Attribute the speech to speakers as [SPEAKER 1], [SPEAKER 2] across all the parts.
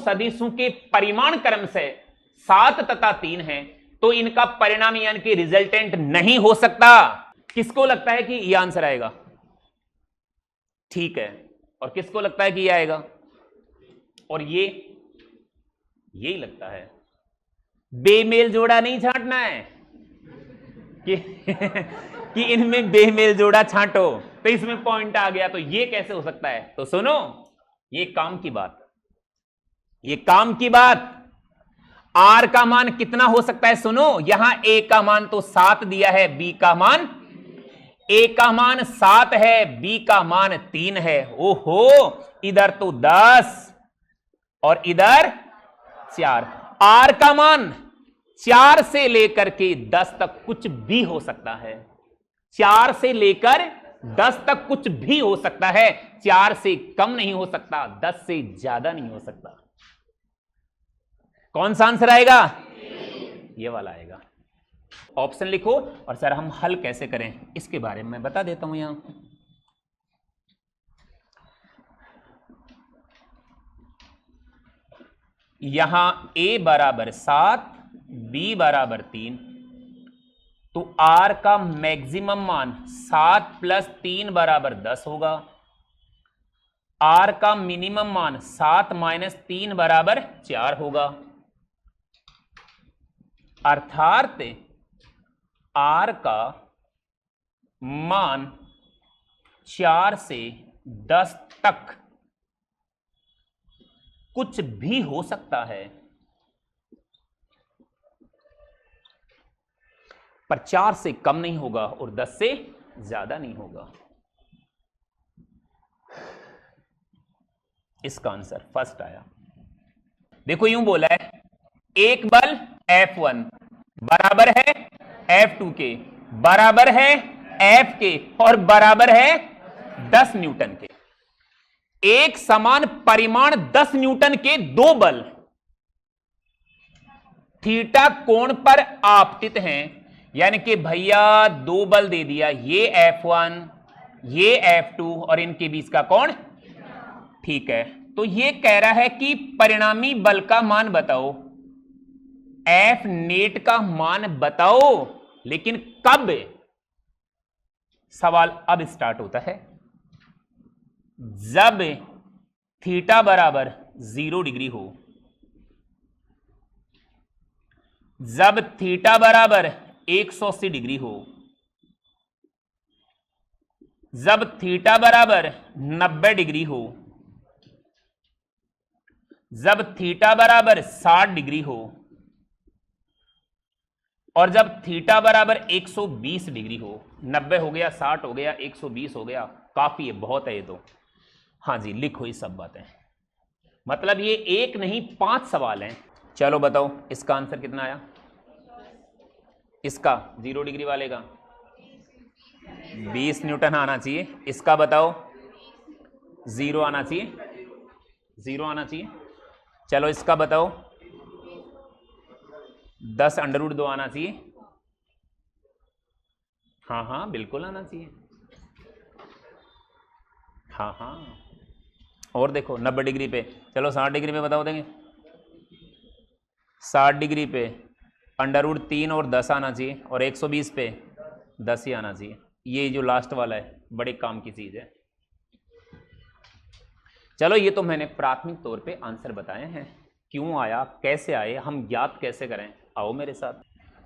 [SPEAKER 1] सदिशों के परिमाण क्रम से 7 तथा 3 है तो इनका परिणाम यानी कि रिजल्टेंट नहीं हो सकता। किसको लगता है कि यह आंसर आएगा? ठीक है, और किसको लगता है कि यह आएगा? और यही लगता है। बेमेल जोड़ा नहीं छांटना है कि कि इनमें बेमेल जोड़ा छांटो तो इसमें पॉइंट आ गया, तो ये कैसे हो सकता है? तो सुनो, ये काम की बात, आर का मान कितना हो सकता है? सुनो, यहां ए का मान तो 7 दिया है, बी का मान, ए का मान 7 है, बी का मान 3 है। ओहो, इधर तो 10 और इधर 4। आर का मान 4 से लेकर के 10 तक कुछ भी हो सकता है। 4 से लेकर 10 तक कुछ भी हो सकता है। 4 से कम नहीं हो सकता, 10 से ज्यादा नहीं हो सकता। कौन सा आंसर आएगा? ये वाला आएगा। ऑप्शन लिखो और सर हम हल कैसे करें इसके बारे में मैं बता देता हूं। यहां a बराबर 7, b बराबर 3, तो r का मैक्सिमम मान 7 प्लस 3 बराबर 10 होगा। r का मिनिमम मान 7 माइनस 3 बराबर 4 होगा। अर्थात r का मान 4 से 10 तक कुछ भी हो सकता है, पर 4 से कम नहीं होगा और 10 से ज्यादा नहीं होगा। इसका आंसर फर्स्ट आया। देखो यूं बोला है, एक बल F1 बराबर है F2 के, बराबर है F के और बराबर है 10 न्यूटन के। एक समान परिमाण 10 न्यूटन के दो बल थीटा कोण पर आपतित हैं, यानी कि भैया दो बल दे दिया, ये F1 ये F2 और इनके बीच का कोण, ठीक है। तो ये कह रहा है कि परिणामी बल का मान बताओ, F नेट का मान बताओ, लेकिन कब? सवाल अब स्टार्ट होता है जब थीटा बराबर 0 डिग्री हो, जब थीटा बराबर 180 डिग्री हो, जब थीटा बराबर 90 डिग्री हो, जब थीटा बराबर 60 डिग्री हो और जब थीटा बराबर 120 डिग्री हो। 90 हो गया, 60 हो गया, 120 हो गया, काफी है, बहुत है ये तो। हाँ जी, लिखो ये सब बातें, मतलब ये एक नहीं 5 सवाल हैं। चलो बताओ इसका आंसर कितना आया? इसका 0 डिग्री वाले का 20 न्यूटन आना चाहिए। इसका बताओ 0 आना चाहिए, 0 आना चाहिए। चलो इसका बताओ 10 अंडर रूट 2 आना चाहिए। हाँ हाँ बिल्कुल आना चाहिए। हाँ हाँ, और देखो 90 डिग्री पे, चलो 60 डिग्री पे बताओ देंगे। 60 डिग्री पे अंडर रूट 3 और 10 आना चाहिए और 120 पे 10 ही आना चाहिए। ये जो लास्ट वाला है बड़े काम की चीज है। चलो ये तो मैंने प्राथमिक तौर पे आंसर बताए हैं, क्यों आया कैसे आए हम ज्ञात कैसे करें, आओ मेरे साथ।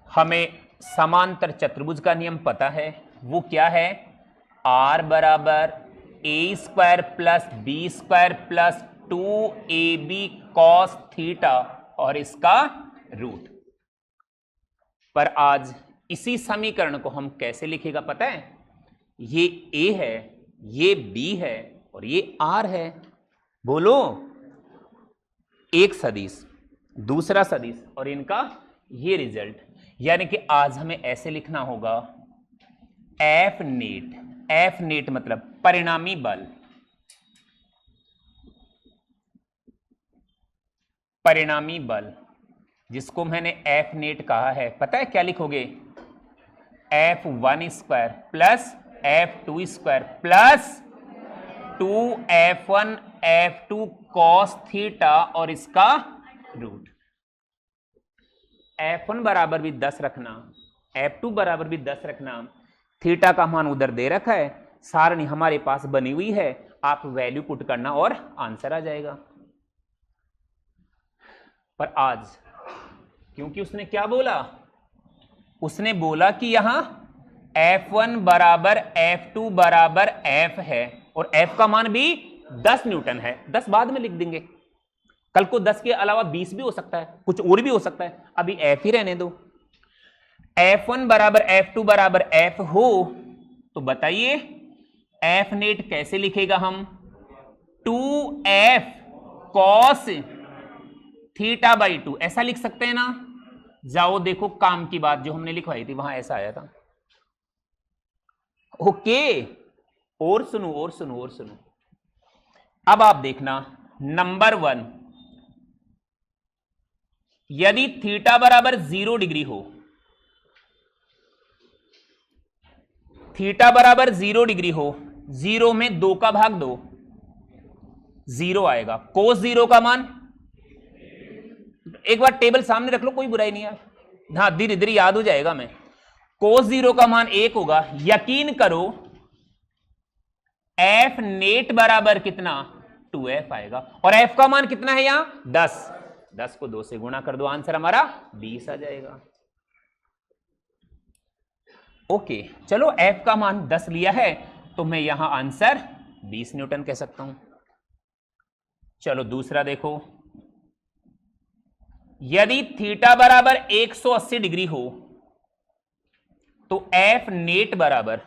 [SPEAKER 1] हमें समांतर चतुर्भुज का नियम पता है, वो क्या है? r बराबर A square plus B square plus 2ab cos theta और इसका रूट। पर आज इसी समीकरण को हम कैसे लिखेगा पता है? ये a है, ये b है और ये r है। बोलो, एक सदिश दूसरा सदिश और इनका ये रिजल्ट, यानी कि आज हमें ऐसे लिखना होगा F नेट मतलब परिणामी बल, परिणामी बल जिसको मैंने F नेट कहा है, पता है क्या लिखोगे? F1 square plus F2 square plus 2F1 F2 cos theta और इसका रूट। F1 बराबर भी 10 रखना, F2 बराबर भी 10 रखना, थीटा का मान उधर दे रखा है, सारणी हमारे पास बनी हुई है, आप वैल्यू पुट करना और आंसर आ जाएगा। पर आज क्योंकि उसने क्या बोला, उसने बोला कि यहां F1 बराबर F2 बराबर F है और F का मान भी 10 न्यूटन है। 10 बाद में लिख देंगे, कल को 10 के अलावा 20 भी हो सकता है, कुछ और भी हो सकता है, अभी F ही रहने दो। F1 बराबर F2 बराबर F हो तो बताइए F नेट कैसे लिखेगा हम, 2F cos थीटा बाई 2 ऐसा लिख सकते हैं ना। जाओ देखो काम की बात जो हमने लिखवाई थी वहां ऐसा आया था। ओके, और सुनो और सुनो और सुनो, अब आप देखना नंबर 1, यदि थीटा बराबर 0 डिग्री हो, थीटा बराबर 0 डिग्री हो, 0 में 2 का भाग दो, 0 आएगा। कोस 0 का मान, एक बार टेबल सामने रख लो, कोई बुराई नहीं है, हाँ धीरे धीरे याद हो जाएगा। मैं कोस 0 का मान 1 होगा। यकीन करो F नेट बराबर कितना, 2F आएगा, और F का मान कितना है यहां 10, 10 को 2 से गुणा कर दो, आंसर हमारा 20 आ जाएगा। ओके चलो, F का मान 10 लिया है तो मैं यहां आंसर 20 न्यूटन कह सकता हूं। चलो दूसरा देखो, यदि थीटा बराबर 180 डिग्री हो तो F नेट बराबर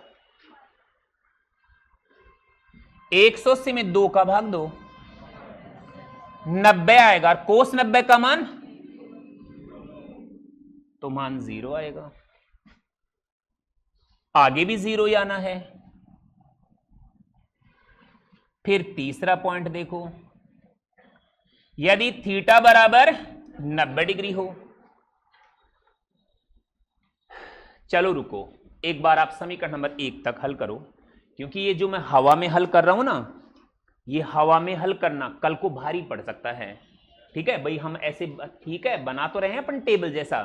[SPEAKER 1] 180 में 2 का भाग दो, 90 आएगा। कोस 90 का मान, तो मान 0 आएगा, आगे भी 0 ही आना है। फिर तीसरा पॉइंट देखो, यदि थीटा बराबर 90 डिग्री हो, चलो रुको, एक बार आप समीकरण नंबर 1 तक हल करो, क्योंकि ये जो मैं हवा में हल कर रहा हूं ना, ये हवा में हल करना कल को भारी पड़ सकता है। ठीक है भाई, हम ऐसे ठीक है बना तो रहे हैं अपन टेबल जैसा,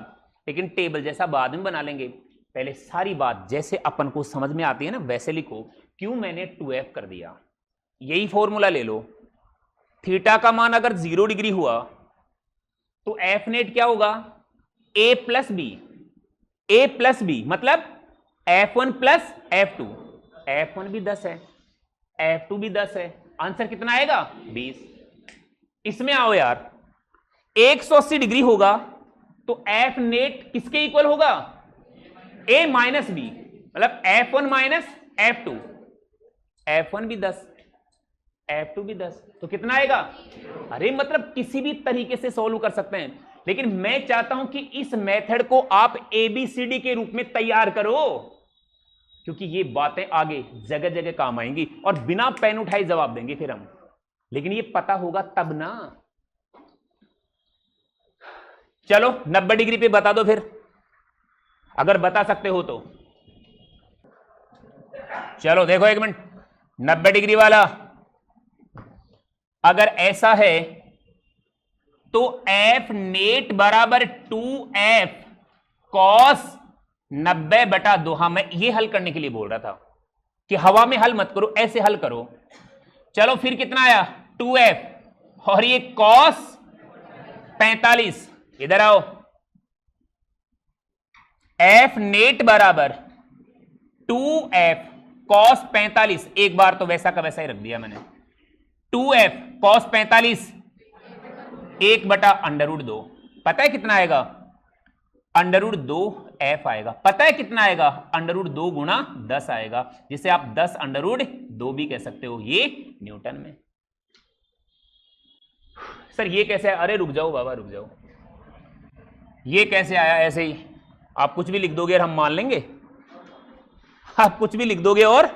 [SPEAKER 1] लेकिन टेबल जैसा बाद में बना लेंगे, पहले सारी बात जैसे अपन को समझ में आती है ना वैसे लिखो। क्यों मैंने 2F कर दिया, यही फॉर्मूला ले लो। थीटा का मान अगर 0 डिग्री हुआ तो F नेट क्या होगा, A plus B, A plus B मतलब F1 प्लस F2, F1 भी 10 है, F2 भी 10 है, आंसर कितना आएगा 20। इसमें आओ यार, 180 डिग्री होगा तो F नेट किसके इक्वल होगा, A माइनस बी, मतलब F1 माइनस F2, F1 भी 10, F2 भी 10, तो कितना आएगा। अरे मतलब किसी भी तरीके से सॉल्व कर सकते हैं, लेकिन मैं चाहता हूं कि इस मेथड को आप ABCD के रूप में तैयार करो, क्योंकि ये बातें आगे जगह जगह काम आएंगी और बिना पेन उठाए जवाब देंगे फिर हम, लेकिन ये पता होगा तब ना। चलो 90 डिग्री पे बता दो फिर, अगर बता सकते हो तो। चलो देखो एक मिनट, 90 डिग्री वाला अगर ऐसा है तो F नेट बराबर 2F cos 90/2। हाँ मैं ये हल करने के लिए बोल रहा था कि हवा में हल मत करो, ऐसे हल करो। चलो फिर कितना आया 2F और ये cos 45, इधर आओ, F नेट बराबर 2F cos 45, एक बार तो वैसा का वैसा ही रख दिया मैंने, 2F cos 45 1/√2, पता है कितना आएगा √2F आएगा। पता है कितना आएगा √2 गुणा 10 आएगा, जिसे आप 10√2 भी कह सकते हो, ये न्यूटन में। सर ये कैसे है, अरे रुक जाओ बाबा रुक जाओ, ये कैसे आया ऐसे ही, आप कुछ भी लिख दोगे और हम मान लेंगे, आप कुछ भी लिख दोगे और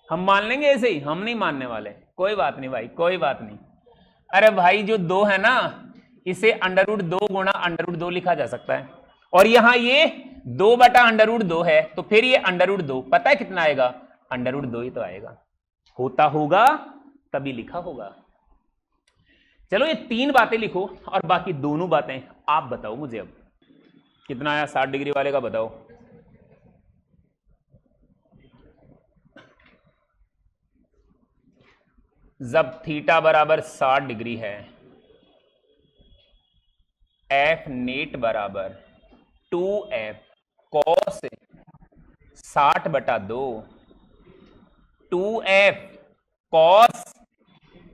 [SPEAKER 1] हम मान लेंगे ऐसे ही, हम नहीं मानने वाले। कोई बात नहीं भाई, कोई बात नहीं। अरे भाई जो 2 है ना, इसे √2 गुणा √2 लिखा जा सकता है, और यहां ये 2/√2 है, तो फिर ये √2 पता है कितना आएगा, √2 ही तो आएगा। होता होगा तभी लिखा होगा। चलो ये 3 बातें लिखो और बाकी दोनों बातें आप बताओ मुझे। अब कितना आया 60 डिग्री वाले का बताओ। जब थीटा बराबर 60 डिग्री है, एफ नेट बराबर 2f cos 60/2, 2f cos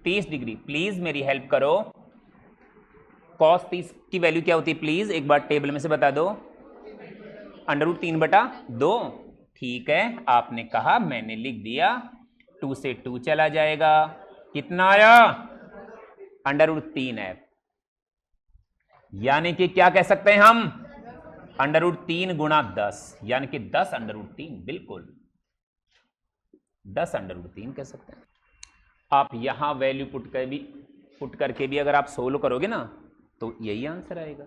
[SPEAKER 1] 30 degree. Please मेरी हेल्प करो, कॉस 30 की वैल्यू क्या होती है प्लीज एक बार टेबल में से बता दो। √3/2। ठीक है, आपने कहा, मैंने लिख दिया। 2 से 2 चला जाएगा, कितना आया √3f। यानी कि क्या कह सकते हैं हम, √3 गुणा 10, यानी कि 10 √3, बिल्कुल 10 √3 कह सकते हैं। आप यहां वैल्यू पुट करके भी अगर आप सोल्व करोगे ना तो यही आंसर आएगा।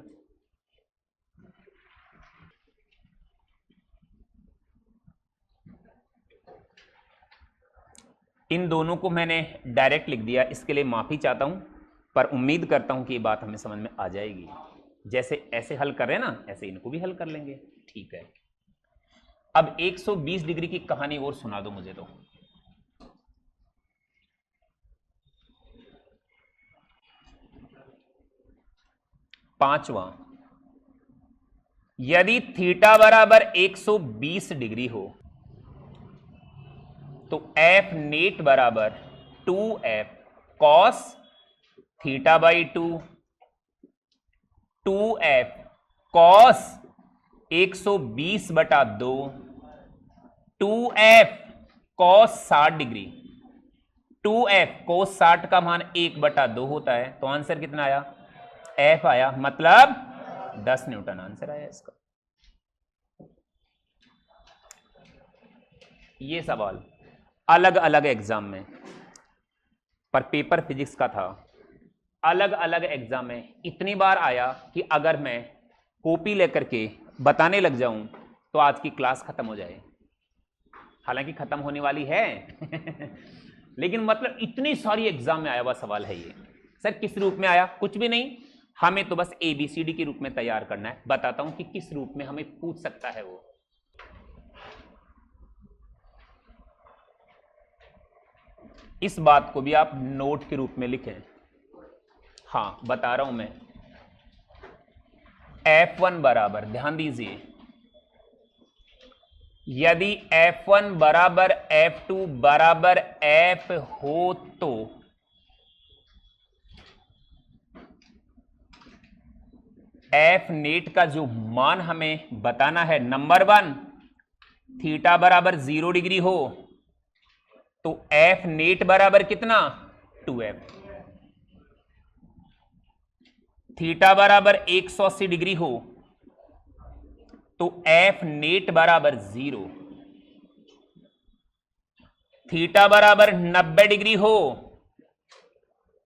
[SPEAKER 1] इन दोनों को मैंने डायरेक्ट लिख दिया, इसके लिए माफी चाहता हूं, पर उम्मीद करता हूं कि ये बात हमें समझ में आ जाएगी। जैसे ऐसे हल कर रहे हैं ना, ऐसे इनको भी हल कर लेंगे। ठीक है, अब 120 डिग्री की कहानी और सुना दो मुझे। तो पांचवा, यदि थीटा बराबर 120 डिग्री हो तो एफ नेट बराबर 2f cos θ/2, 2f cos 120/2, 2f cos 60 degree. 2f cos 60 का मान 1/2 होता है, तो आंसर कितना आया, f आया, मतलब 10 न्यूटन आंसर आया इसका। ये सवाल अलग अलग एग्जाम में, पर पेपर फिजिक्स का था, अलग अलग एग्जाम में इतनी बार आया कि अगर मैं कॉपी लेकर के बताने लग जाऊं तो आज की क्लास खत्म हो जाए। हालांकि खत्म होने वाली है लेकिन मतलब इतनी सारी एग्जाम में आया हुआ सवाल है ये। सर किस रूप में आया, कुछ भी नहीं, हमें तो बस ABCD के रूप में तैयार करना है। बताता हूं कि किस रूप में हमें पूछ सकता है वो। इस बात को भी आप नोट के रूप में लिखें। हां बता रहा हूं मैं, F1 बराबर, ध्यान दीजिए, यदि F1 बराबर F2 बराबर F हो तो F नेट का जो मान हमें बताना है, नंबर 1 थीटा बराबर 0 डिग्री हो तो F नेट बराबर कितना, 2f। थीटा बराबर 180 डिग्री हो तो F नेट बराबर 0। थीटा बराबर 90 डिग्री हो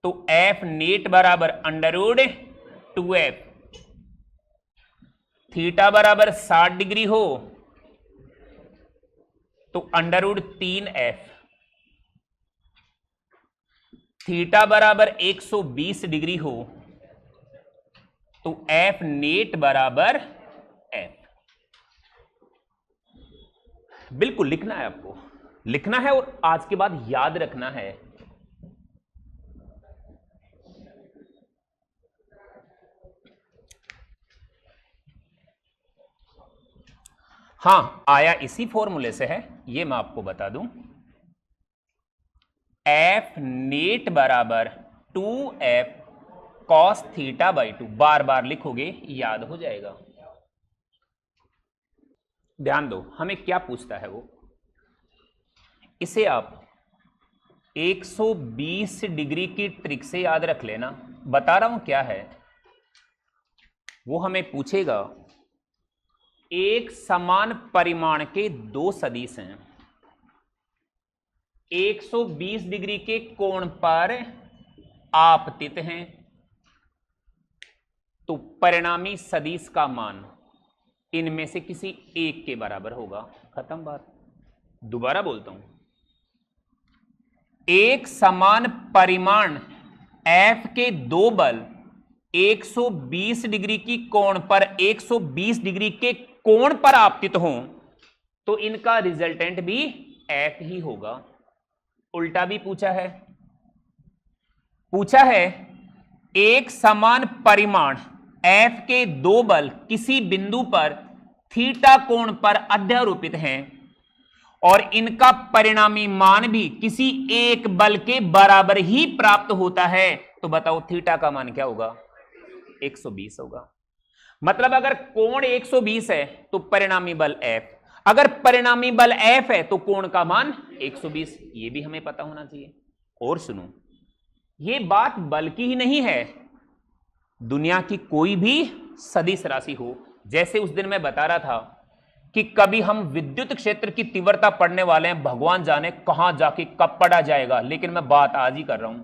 [SPEAKER 1] तो F नेट बराबर √2f। थीटा बराबर 60 डिग्री हो तो √3f। थीटा बराबर 120 डिग्री हो तो F नेट बराबर f। बिल्कुल लिखना है, आपको लिखना है और आज के बाद याद रखना है। हां आया इसी फॉर्मूले से है, ये मैं आपको बता दूं, F नेट बराबर 2f cos θ/2। बार बार लिखोगे याद हो जाएगा। ध्यान दो हमें क्या पूछता है वो, इसे आप 120 डिग्री की ट्रिक से याद रख लेना। बता रहा हूं क्या है वो, हमें पूछेगा एक समान परिमाण के दो सदिश हैं, 120 डिग्री के कोण पर आपतित हैं, तो परिणामी सदिश का मान इनमें से किसी एक के बराबर होगा। खत्म बात। दोबारा बोलता हूं, एक समान परिमाण F के दो बल 120 डिग्री की कोण पर 120 डिग्री के कोण पर आपतित हों तो इनका रिजल्टेंट भी F ही होगा। उल्टा भी पूछा है एक समान परिमाण F के दो बल किसी बिंदु पर थीटा कोण पर अध्यारोपित हैं और इनका परिणामी मान भी किसी एक बल के बराबर ही प्राप्त होता है, तो बताओ थीटा का मान क्या होगा? 120 होगा। मतलब अगर कोण 120 है तो परिणामी बल F, अगर परिणामी बल F है तो कोण का मान 120, ये भी हमें पता होना चाहिए। और सुनो, ये बात बल की ही नहीं है, दुनिया की कोई भी सदिश राशि हो। जैसे उस दिन मैं बता रहा था कि कभी हम विद्युत क्षेत्र की तीव्रता पढ़ने वाले हैं, भगवान जाने कहां जाके कब पढ़ा जाएगा, लेकिन मैं बात आज ही कर रहा हूं।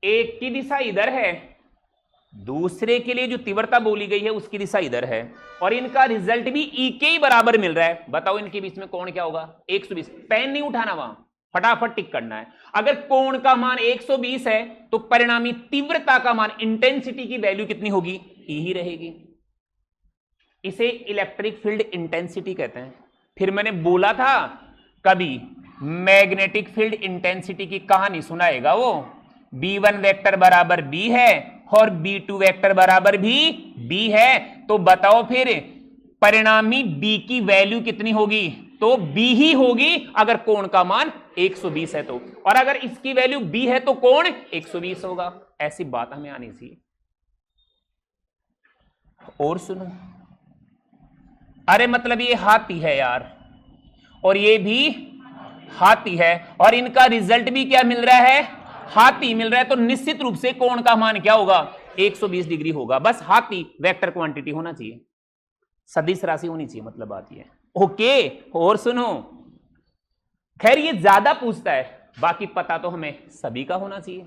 [SPEAKER 1] एक की दिशा इधर है, दूसरे के लिए जो तीव्रता बोली गई है उसकी दिशा इधर है, और इनका रिजल्ट भी ई के ही बराबर मिल रहा है। बताओ इनके बीच में कोण क्या होगा? 120। पेन नहीं उठाना, वहां फटाफट टिक करना है। अगर कोण का मान 120 है तो परिणामी तीव्रता का मान, इंटेंसिटी की वैल्यू कितनी होगी? ई ही रहेगी। इसे इलेक्ट्रिक फील्ड इंटेंसिटी कहते हैं। फिर मैंने बोला था कभी मैग्नेटिक फील्ड इंटेंसिटी की कहानी सुनाएगा वो, B1 वेक्टर बराबर B है और B2 वेक्टर बराबर भी B है, तो बताओ फिर परिणामी B की वैल्यू कितनी होगी? तो B ही होगी अगर कोण का मान 120 है तो, और अगर इसकी वैल्यू B है तो कोण 120 होगा। ऐसी बात हमें आनी चाहिए। और सुनो, अरे मतलब ये हाथी है यार, और ये भी हाथी है, और इनका रिजल्ट भी क्या मिल रहा है? हाथी मिल रहा है, तो निश्चित रूप से कोण का मान क्या होगा? 120 डिग्री होगा। बस हाथी वेक्टर क्वांटिटी होना चाहिए, सदिश राशि होनी चाहिए, मतलब बात ये है। ओके, और सुनो, खैर ये ज्यादा पूछता है, बाकी पता तो हमें सभी का होना चाहिए।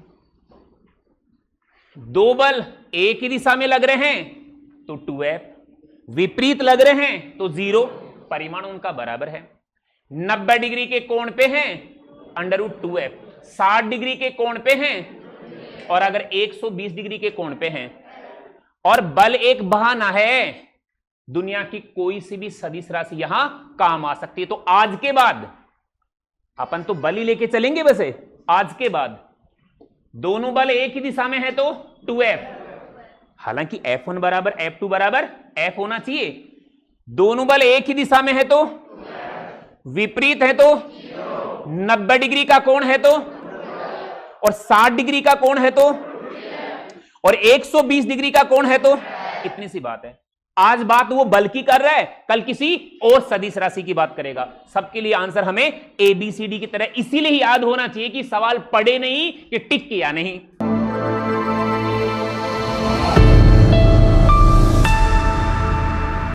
[SPEAKER 1] दो बल एक ही दिशा में लग रहे हैं तो 2F, विपरीत लग रहे हैं तो 0, परिमाण उनका बराबर है। 90 डिग्री के कोण पे हैं √2F, 60 डिग्री के कोण पे हैं, और अगर 120 डिग्री के कोण पे हैं, और बल एक बहाना है, दुनिया की कोई सी भी सदिश राशि यहां काम आ सकती है। तो आज के बाद अपन तो बल ही लेके चलेंगे, वैसे आज के बाद दोनों बल एक ही दिशा में है तो 2F, हालांकि F1 बराबर F2 बराबर F होना चाहिए। दोनों बल एक ही दिशा में है तो, विपरीत है तो, 90 डिग्री का कोण है तो, और 60 डिग्री का कोण है तो, और 120 डिग्री का कोण है तो, इतनी सी बात है। आज बात वो बल की कर रहा है, कल किसी और सदिश राशि की बात करेगा। सबके लिए आंसर हमें ABCD की तरह इसीलिए याद होना चाहिए कि सवाल पढ़े नहीं कि टिक किया नहीं।